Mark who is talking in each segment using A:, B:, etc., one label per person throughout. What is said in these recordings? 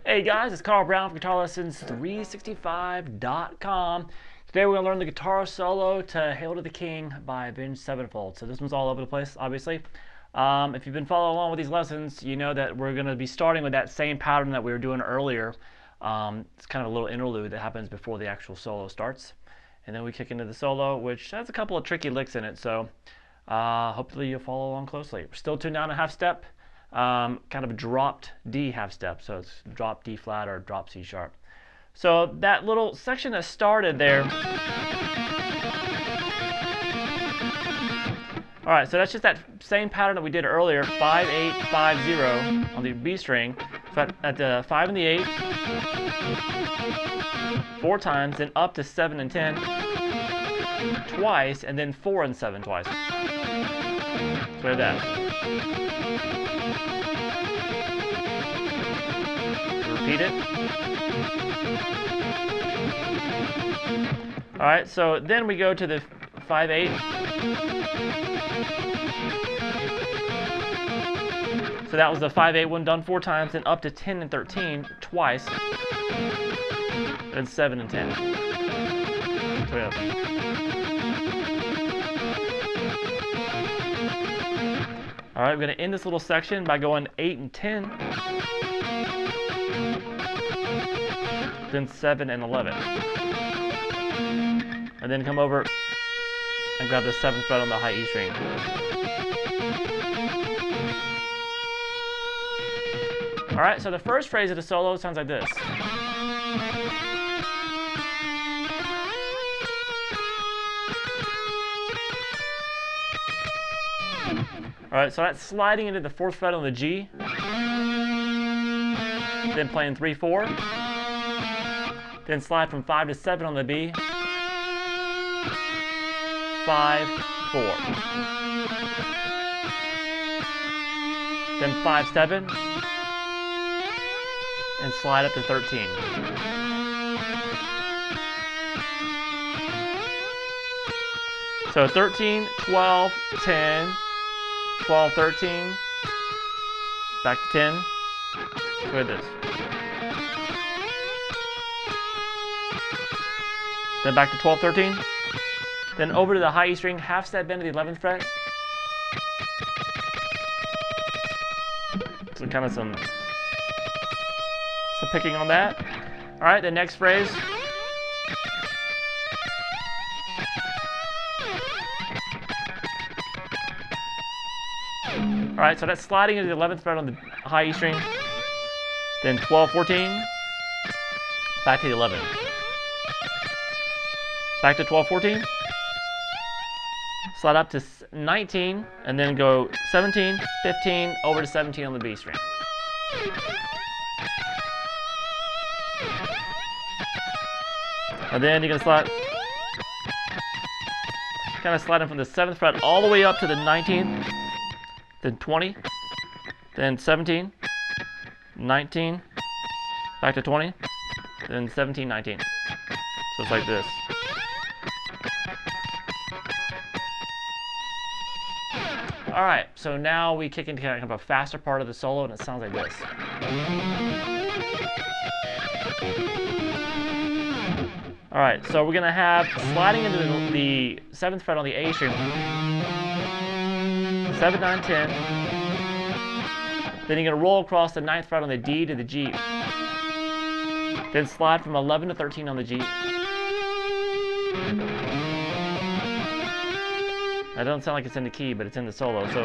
A: Hey guys, it's Carl Brown from GuitaristLessons365.com. Today we're going to learn the guitar solo to Hail to the King by Avenged Sevenfold. So this one's all over the place, obviously. If you've been following along with these lessons, you know that we're going to be starting with that same pattern that we were doing earlier. It's kind of a little interlude that happens before the actual solo starts. And then we kick into the solo, which has a couple of tricky licks in it, so hopefully you'll follow along closely. We're still tuned down a half step. Kind of a dropped D half step, so it's drop D flat or drop C sharp. So that little section that started there, all right, so that's just that same pattern that we did earlier, 5, 8, 5, 0 on the B string. So at the 5 and the 8, 4 times, then up to 7 and 10 twice, and then 4 and 7 twice. So we have that. Repeat it. All right, so then we go to the 5/8. So that was the 5/8 one done 4 times, then up to 10 and 13 twice, then 7 and 10. So yeah. All right, we're going to end this little section by going 8 and 10. Then 7 and 11. And then come over and grab the 7th fret on the high E string. Alright, so the first phrase of the solo sounds like this. Alright, so that's sliding into the 4th fret on the G. Then playing 3, 4. Then slide from 5 to 7 on the B. 5, 4. Then 5, 7. And slide up to 13. So 13, 12, 10, 12, 13. Back to 10. Look at this. Then back to 12, 13. Then over to the high E string, half step bend to the 11th fret. So kind of some picking on that. All right, the next phrase. All right, so that's sliding into the 11th fret on the high E string. Then 12, 14. Back to the 11th. Back to 12, 14. Slide up to 19, and then go 17, 15, over to 17 on the B string. And then you're going to slide, kind of sliding from the 7th fret all the way up to the 19th, then 20, then 17, 19, back to 20, then 17, 19. So it's like this. All right, so now we kick into kind of a faster part of the solo, and it sounds like this. All right, so we're gonna have sliding into the 7th fret on the A string, 7, 9, 10. Then you're gonna roll across the 9th fret on the D to the G. Then slide from 11 to 13 on the G. That doesn't sound like it's in the key, but it's in the solo. So,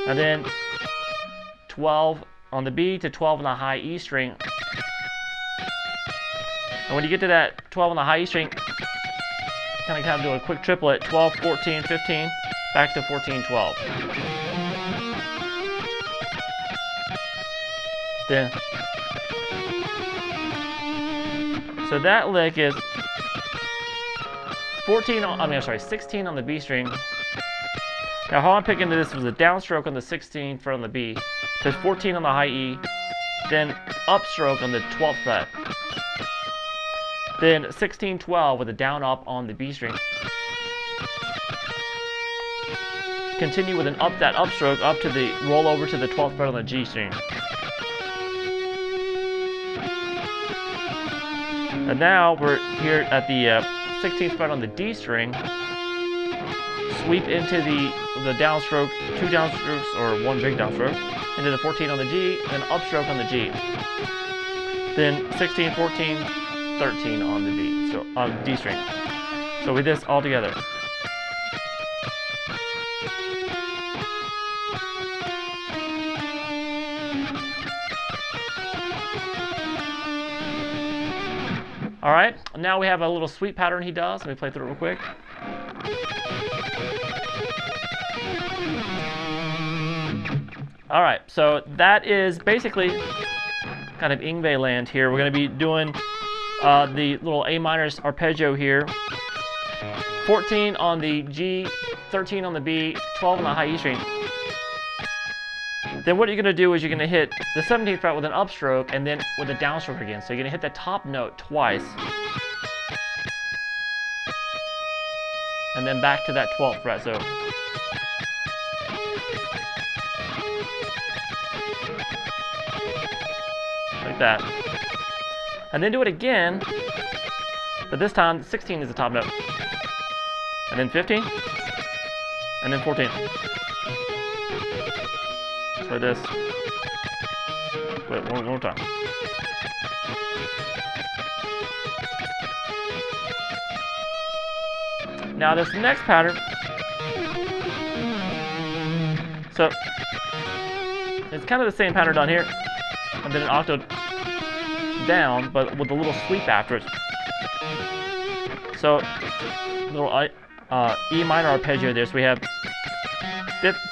A: and then 12 on the B to 12 on the high E string. And when you get to that 12 on the high E string, kind of do a quick triplet, 12, 14, 15, back to 14, 12. Then, so that lick is 16 on the B string. Now how I'm picking this was a downstroke on the 16th fret on the B, to 14 on the high E, then upstroke on the 12th fret. Then 16, 12 with a down up on the B string. Continue with that upstroke up to the roll over to the 12th fret on the G string. And now we're here at the 16th fret on the D string. Sweep into the downstroke, 2 downstrokes or 1 big downstroke, into the 14 on the G, and then upstroke on the G. Then 16, 14, 13 on the B, so on D string. So with this all together. All right, now we have a little sweep pattern he does. Let me play through it real quick. All right, so that is basically kind of Yngwie land here. We're going to be doing the little A minor arpeggio here. 14 on the G, 13 on the B, 12 on the high E string. Then what you're going to do is you're going to hit the 17th fret with an upstroke and then with a downstroke again. So you're going to hit the top note twice. And then back to that 12th fret. So like that. And then do it again, but this time 16 is the top note. And then 15, and then 14. For this. Wait, one more time. Now this next pattern, so it's kind of the same pattern down here, and then an octave down, but with a little sweep after it. So little E minor arpeggio there. So we have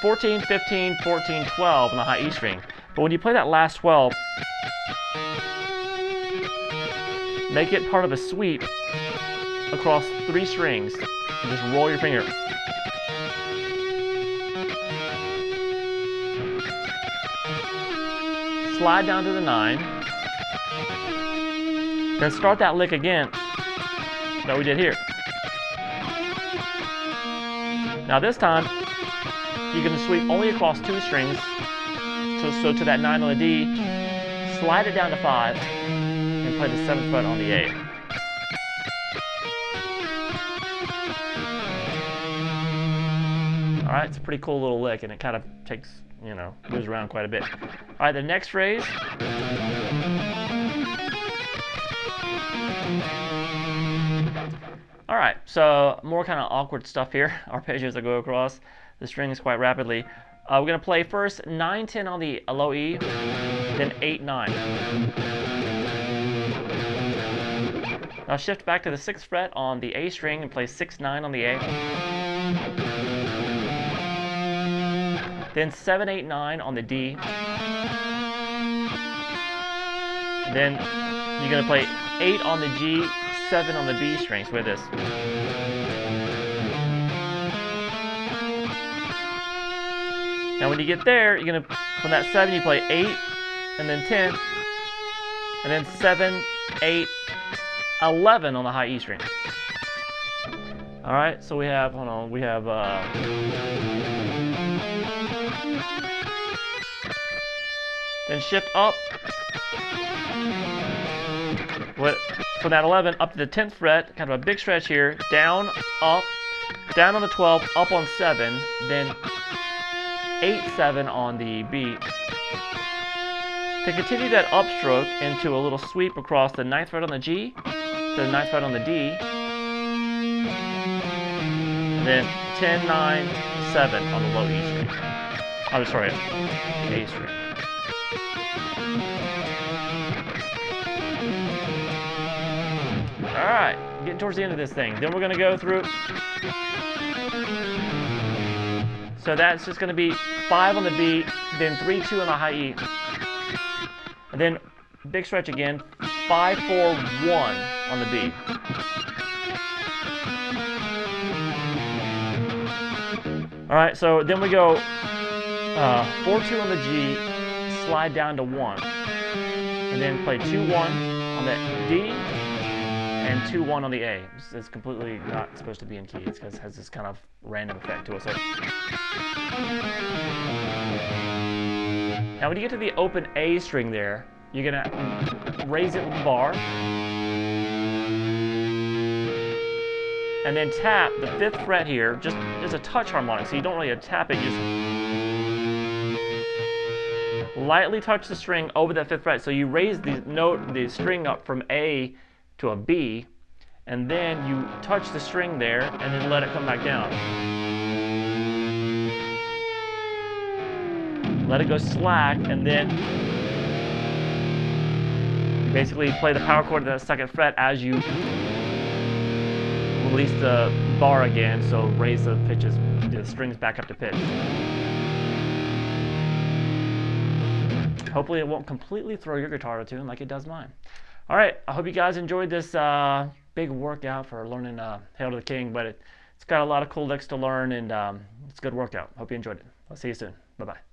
A: 14, 15, 14, 12 on the high E string. But when you play that last 12, make it part of a sweep across 3 strings and just roll your finger. Slide down to the 9. Then start that lick again that we did here. Now this time, you're going to sweep only across 2 strings, so to that 9 on the D, slide it down to 5, and play the 7th fret on the A. Alright, it's a pretty cool little lick, and it kind of takes, moves around quite a bit. Alright, the next phrase. Alright, so more kind of awkward stuff here, arpeggios that go across the strings quite rapidly. We're going to play first 9-10 on the low E, then 8-9. Now shift back to the 6th fret on the A string and play 6-9 on the A. Then 7-8-9 on the D. Then you're going to play 8 on the G, 7 on the B strings with this. Now when you get there, you're going to, from that 7, you play 8, and then 10, and then 7, 8, 11 on the high E string. Alright, so we have, then shift up, from that 11 up to the 10th fret, kind of a big stretch here, down, up, down on the 12, up on 7, then 8-7 on the B. To continue that upstroke into a little sweep across the 9th fret on the G, to the 9th fret on the D, and then 10, 9, 7 on the low E string. I'm sorry, the A string. Alright, getting towards the end of this thing. Then we're going to go through. So that's just going to be 5 on the B, then 3-2 on the high E. And then big stretch again, 5-4-1 on the B. Alright, so then we go 4-2 on the G, slide down to 1. And then play 2-1 on the D, and 2-1 on the A. It's completely not supposed to be in key. It's because it has this kind of random effect to it. So now when you get to the open A string there, you're going to raise it with the bar, and then tap the 5th fret here, just a touch harmonic, so you don't really tap it, you just lightly touch the string over that 5th fret, so you raise the string up from A to a B, and then you touch the string there, and then let it come back down. Let it go slack, and then you basically play the power chord to that 2nd fret as you release the bar again, so raise the pitches, the strings back up to pitch. Hopefully it won't completely throw your guitar to tune like it does mine. All right, I hope you guys enjoyed this big workout for learning Hail to the King, but it's got a lot of cool licks to learn, and it's a good workout. Hope you enjoyed it. I'll see you soon. Bye-bye.